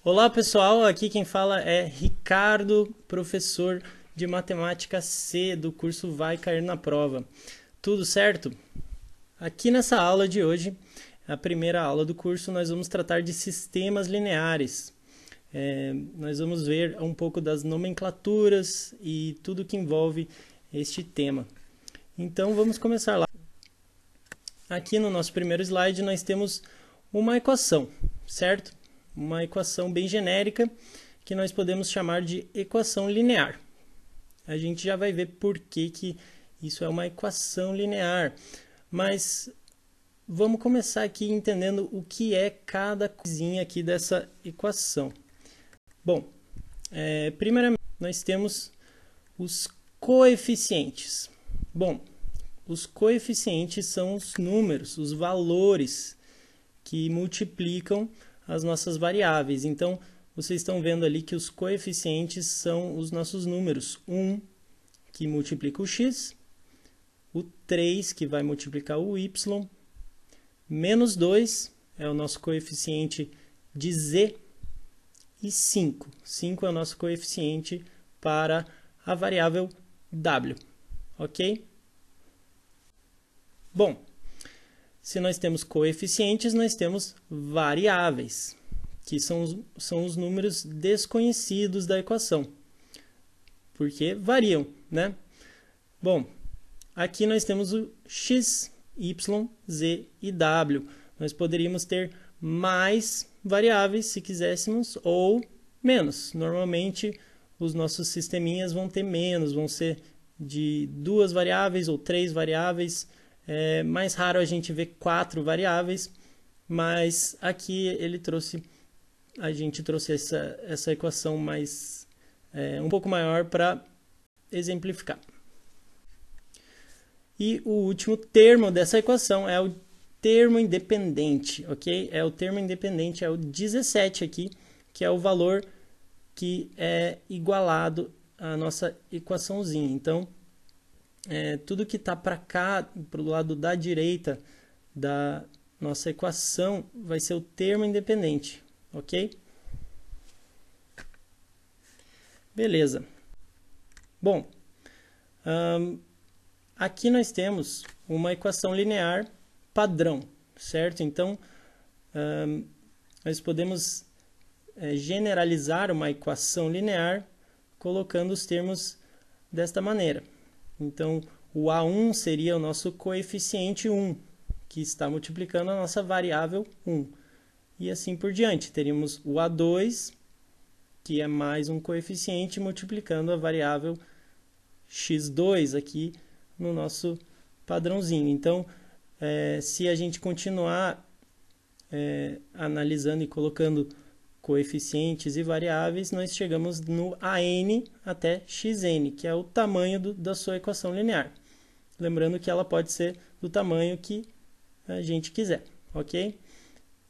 Olá pessoal, aqui quem fala é Ricardo, professor de Matemática C do curso Vai Cair na Prova. Tudo certo? Aqui nessa aula de hoje, a primeira aula do curso, nós vamos tratar de sistemas lineares. Nós vamos ver um pouco das nomenclaturas e tudo que envolve este tema. Então vamos começar lá. Aqui no nosso primeiro slide nós temos uma equação, certo? Uma equação bem genérica que nós podemos chamar de equação linear. A gente já vai ver por que isso é uma equação linear, mas vamos começar aqui entendendo o que é cada coisinha aqui dessa equação. Bom, primeiramente nós temos os coeficientes. Bom, os coeficientes são os números, os valores que multiplicam as nossas variáveis. Então, vocês estão vendo ali que os coeficientes são os nossos números. 1, que multiplica o x, o 3, que vai multiplicar o y, menos 2 é o nosso coeficiente de z, e 5. 5 é o nosso coeficiente para a variável w, ok? Bom, se nós temos coeficientes, nós temos variáveis, que são os números desconhecidos da equação, porque variam, né? Bom, aqui nós temos o x, y, z e w. Nós poderíamos ter mais variáveis se quiséssemos, ou menos. Normalmente, os nossos sisteminhas vão ter menos, vão ser de 2 variáveis ou 3 variáveis. É mais raro a gente ver 4 variáveis, mas aqui a gente trouxe essa equação mais, um pouco maior para exemplificar. E o último termo dessa equação é o termo independente, ok? O termo independente é o 17 aqui, que é o valor que é igualado à nossa equaçãozinha. Então, tudo que está para cá, para o lado da direita da nossa equação, vai ser o termo independente, ok? Beleza. Bom, aqui nós temos uma equação linear padrão, certo? Então, nós podemos generalizar uma equação linear colocando os termos desta maneira. Então, o A1 seria o nosso coeficiente 1, que está multiplicando a nossa variável 1. E assim por diante. Teríamos o A2, que é mais um coeficiente, multiplicando a variável x2 aqui no nosso padrãozinho. Então, se a gente continuar analisando e colocando coeficientes e variáveis, nós chegamos no AN até xn, que é o tamanho da sua equação linear. Lembrando que ela pode ser do tamanho que a gente quiser, ok?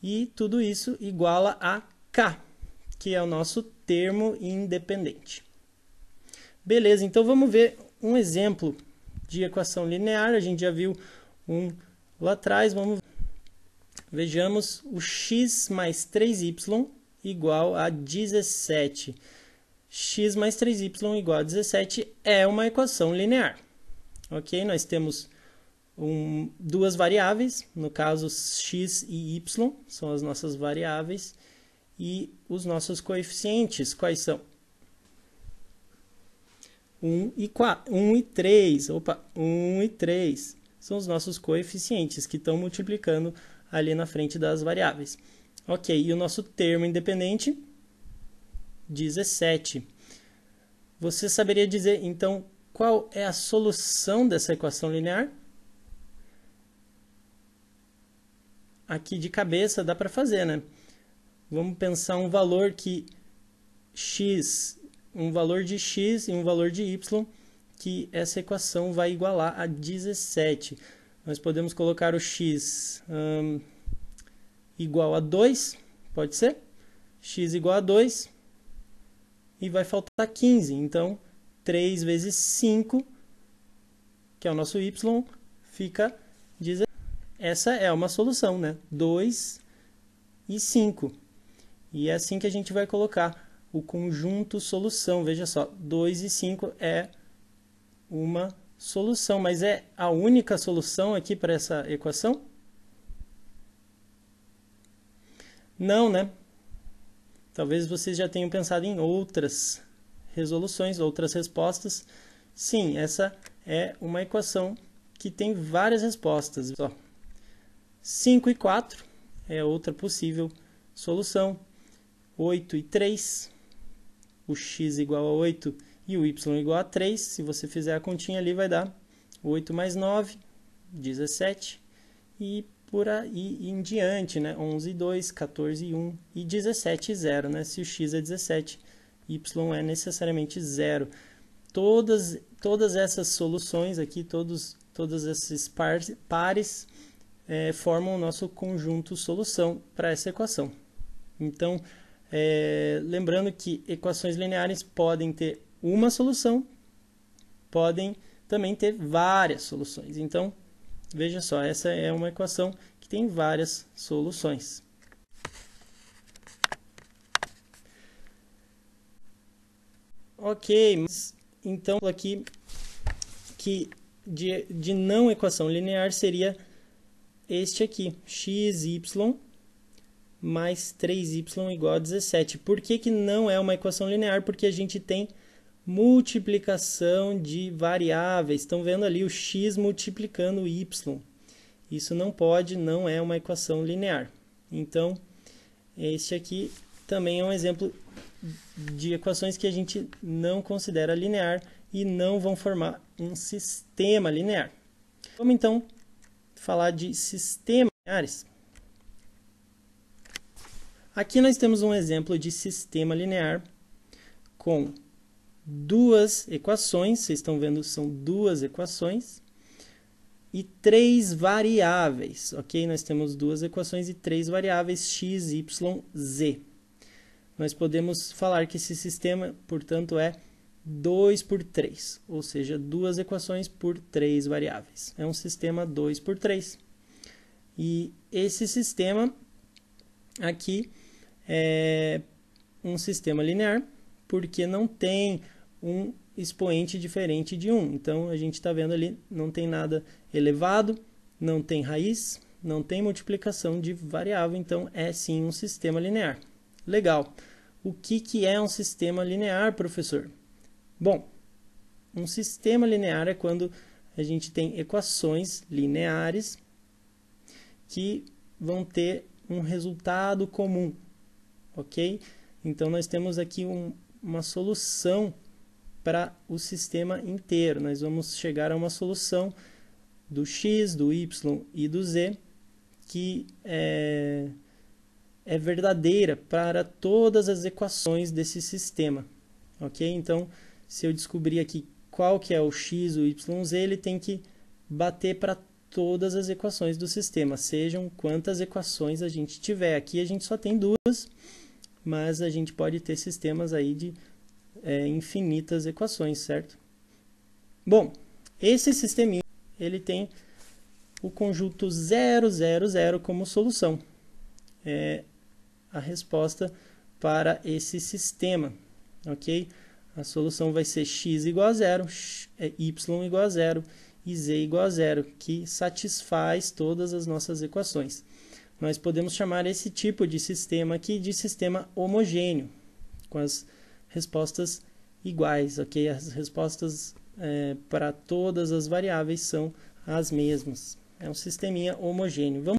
E tudo isso iguala a k, que é o nosso termo independente. Beleza, então vamos ver um exemplo de equação linear. A gente já viu um lá atrás. Vejamos o x mais 3y igual a 17. X mais 3y igual a 17 é uma equação linear. Ok? Nós temos duas variáveis, no caso x e y, são as nossas variáveis, e os nossos coeficientes, quais são? 1 e 3. Opa, 1 e 3 são os nossos coeficientes que estão multiplicando ali na frente das variáveis. Ok, e o nosso termo independente? 17. Você saberia dizer, então, qual é a solução dessa equação linear? Aqui de cabeça dá para fazer, né? Vamos pensar um valor um valor de x e um valor de y, que essa equação vai igualar a 17. Nós podemos colocar o x igual a 2, pode ser? X igual a 2 e vai faltar 15. Então, 3 vezes 5, que é o nosso y, fica 17. Essa é uma solução, né? 2 e 5. E é assim que a gente vai colocar o conjunto solução. Veja só, 2 e 5 é uma solução, mas é a única solução aqui para essa equação? Não, né? Talvez vocês já tenham pensado em outras resoluções, outras respostas. Sim, essa é uma equação que tem várias respostas. Ó, 5 e 4 é outra possível solução. 8 e 3, o x igual a 8 e o y igual a 3. Se você fizer a continha ali, vai dar 8 mais 9, 17. E por aí em diante, né? 11 e 2, 14 e 1 e 17 e 0, né? Se o x é 17, y é necessariamente 0. Todas essas soluções aqui, todos esses pares formam o nosso conjunto solução para essa equação. Então, lembrando que equações lineares podem ter uma solução, podem também ter várias soluções. Então, veja só, essa é uma equação que tem várias soluções. Ok, mas então aqui que de não equação linear seria este aqui, xy mais 3y igual a 17. Por que não é uma equação linear? Porque a gente tem multiplicação de variáveis. Estão vendo ali o x multiplicando o y. Isso não pode, não é uma equação linear. Então, este aqui também é um exemplo de equações que a gente não considera linear e não vão formar um sistema linear. Vamos então falar de sistemas lineares. Aqui nós temos um exemplo de sistema linear com duas equações, vocês estão vendo, são duas equações, e 3 variáveis, ok? Nós temos duas equações e 3 variáveis, x, y, z. Nós podemos falar que esse sistema, portanto, é 2 por 3, ou seja, duas equações por 3 variáveis. É um sistema 2 por 3. E esse sistema aqui é um sistema linear, porque não tem um expoente diferente de 1. Então, a gente está vendo ali, não tem nada elevado, não tem raiz, não tem multiplicação de variável, então é sim um sistema linear. Legal. O que é um sistema linear, professor? Bom, um sistema linear é quando a gente tem equações lineares que vão ter um resultado comum, ok? Então, nós temos aqui uma solução para o sistema inteiro. Nós vamos chegar a uma solução do x, do y e do z que é verdadeira para todas as equações desse sistema, ok? Então, se eu descobrir aqui qual que é o x, o y, o z, ele tem que bater para todas as equações do sistema, sejam quantas equações a gente tiver. Aqui a gente só tem duas, mas a gente pode ter sistemas aí de infinitas equações, certo? Bom, esse sisteminha, ele tem o conjunto 0, 0, 0 como solução. É a resposta para esse sistema, ok? A solução vai ser x igual a 0, y igual a 0 e z igual a 0, que satisfaz todas as nossas equações. Nós podemos chamar esse tipo de sistema aqui de sistema homogêneo, com as respostas iguais, ok? As respostas para todas as variáveis são as mesmas. É um sisteminha homogêneo.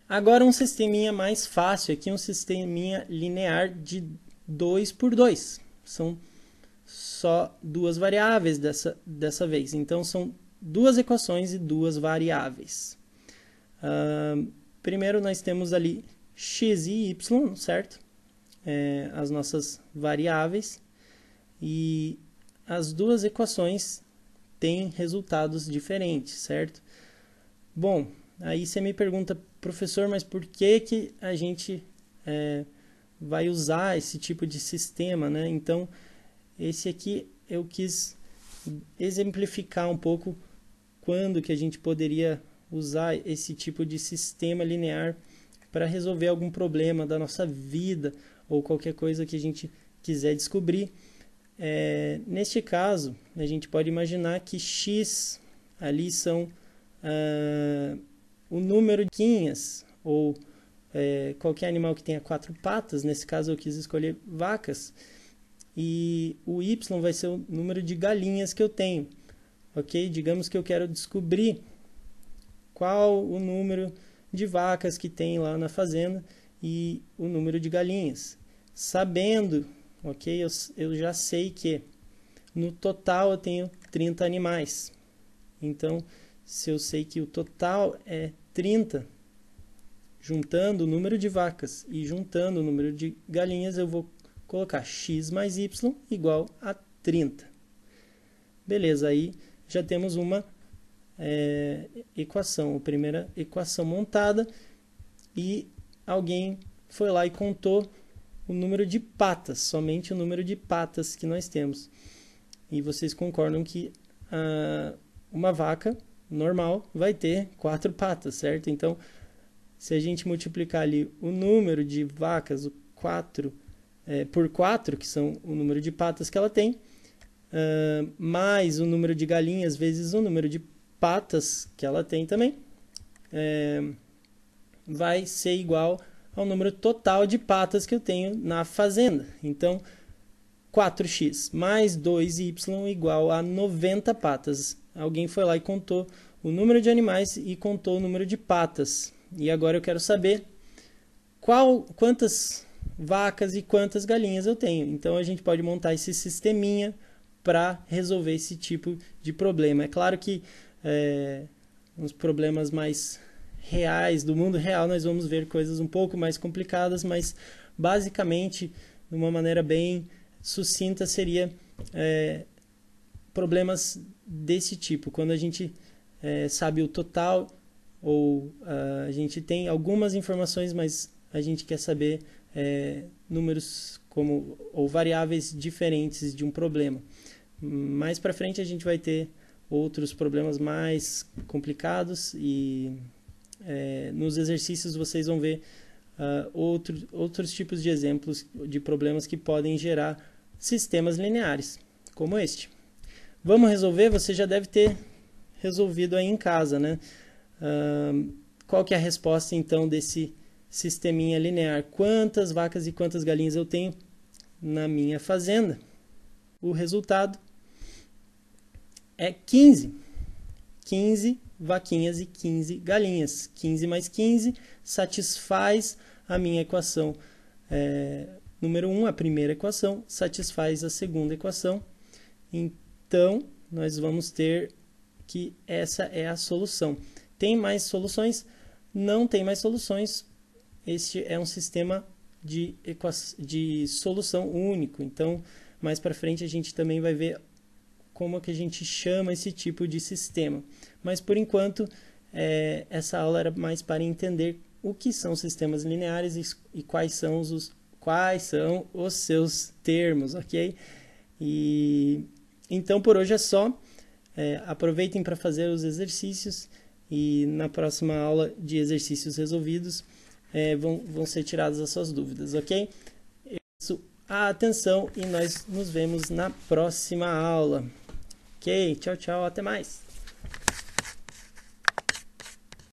Agora um sisteminha mais fácil aqui, um sisteminha linear de 2 por 2. São só duas variáveis dessa vez. Então, são duas equações e duas variáveis. Primeiro, nós temos ali x e y, certo? As nossas variáveis. E as duas equações têm resultados diferentes, certo? Bom, aí você me pergunta, professor, mas por que a gente vai usar esse tipo de sistema, né? Então, esse aqui eu quis exemplificar um pouco quando que a gente poderia usar esse tipo de sistema linear para resolver algum problema da nossa vida ou qualquer coisa que a gente quiser descobrir. Neste caso, a gente pode imaginar que x ali são o número de vaquinhas, ou qualquer animal que tenha 4 patas. Nesse caso eu quis escolher vacas, e o y vai ser o número de galinhas que eu tenho, ok? Digamos que eu quero descobrir qual o número de vacas que tem lá na fazenda e o número de galinhas. Sabendo, ok? Eu já sei que no total eu tenho 30 animais. Então, se eu sei que o total é 30, juntando o número de vacas e juntando o número de galinhas, eu vou colocar x mais y igual a 30. Beleza, aí já temos uma equação, a primeira equação montada, e alguém foi lá e contou o número de patas, somente o número de patas que nós temos. E vocês concordam que uma vaca normal vai ter 4 patas, certo? Então, se a gente multiplicar ali o número de vacas, por 4, que são o número de patas que ela tem, mais o número de galinhas vezes o número de patas que ela tem também, vai ser igual ao número total de patas que eu tenho na fazenda. Então, 4x mais 2y igual a 90 patas. Alguém foi lá e contou o número de animais e contou o número de patas. E agora eu quero saber quantas vacas e quantas galinhas eu tenho. Então, a gente pode montar esse sisteminha para resolver esse tipo de problema. É claro que nos problemas mais reais, do mundo real, nós vamos ver coisas um pouco mais complicadas, mas basicamente, de uma maneira bem sucinta, seria problemas desse tipo. Quando a gente sabe o total, ou a gente tem algumas informações, mas a gente quer saber números ou variáveis diferentes de um problema. Mais para frente a gente vai ter outros problemas mais complicados, e nos exercícios vocês vão ver outros tipos de exemplos de problemas que podem gerar sistemas lineares, como este. Vamos resolver? Você já deve ter resolvido aí em casa, né? Qual que é a resposta então desse sisteminha linear? Quantas vacas e quantas galinhas eu tenho na minha fazenda? O resultado é 15. 15 vaquinhas e 15 galinhas. 15 mais 15 satisfaz a minha equação número 1, a primeira equação, satisfaz a segunda equação. Então, nós vamos ter que essa é a solução. Tem mais soluções? Não tem mais soluções. Este é um sistema de solução único. Então, mais para frente a gente também vai ver como que a gente chama esse tipo de sistema. Mas, por enquanto, essa aula era mais para entender o que são sistemas lineares e quais são os seus termos, ok? Então, por hoje é só. Aproveitem para fazer os exercícios, e na próxima aula de exercícios resolvidos vão ser tiradas as suas dúvidas, ok? Eu peço a atenção e nós nos vemos na próxima aula. Ok, tchau, tchau, até mais!